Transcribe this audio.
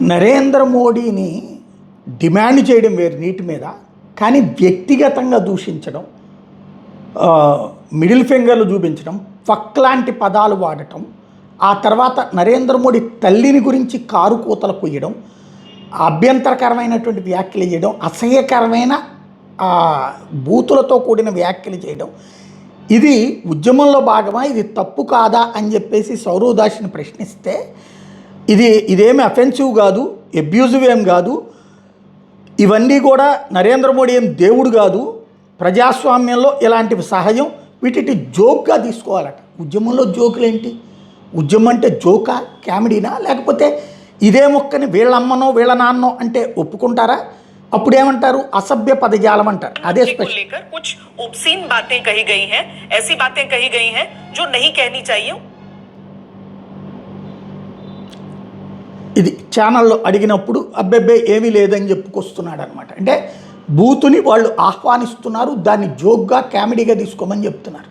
నరేంద్ర మోడీని డిమాండ్ చేయడం వేరు నీటి మీద, కానీ వ్యక్తిగతంగా దూషించడం, మిడిల్ ఫింగర్లు చూపించడం, ఫక్ లాంటి పదాలు వాడటం, ఆ తర్వాత నరేంద్ర మోడీ తల్లిని గురించి కారు కూతలు కొయ్యడం, అభ్యంతరకరమైనటువంటి వ్యాఖ్యలు చేయడం, అసహ్యకరమైన బూతులతో కూడిన వ్యాఖ్యలు చేయడం, ఇది ఉద్యమంలో భాగమా, ఇది తప్పు కాదా అని చెప్పేసి సౌరవ్ దాస్ని ప్రశ్నిస్తే ఇదేమి అఫెన్సివ్ కాదు, అబ్యూజివ్ ఏం కాదు, ఇవన్నీ కూడా నరేంద్ర మోడీ ఏం దేవుడు కాదు, ప్రజాస్వామ్యంలో ఇలాంటివి సహజం, వీటి జోక్గా తీసుకోవాలట. ఉద్యమంలో జోకులేంటి? ఉద్యమం అంటే జోకా, కామెడీనా? లేకపోతే ఇదే మొక్కని వీళ్ళమ్మనో వీళ్ళ నాన్నో అంటే ఒప్పుకుంటారా? అప్పుడేమంటారు? అసభ్య పదజాలం అంటారు. అదే స్పెషల్. कुछ obscene बातें कही गई हैं, ऐसी बातें कही गई हैं जो नहीं कहनी चाहिए. ఇది ఛానల్లో అడిగినప్పుడు అబ్బెబ్బే ఏమీ లేదని చెప్పుకొస్తున్నాడు అనమాట. అంటే బూతుని వాళ్ళు ఆహ్వానిస్తున్నారు, దాన్ని జోక్గా కామెడీగా తీసుకోమని చెప్తున్నారు.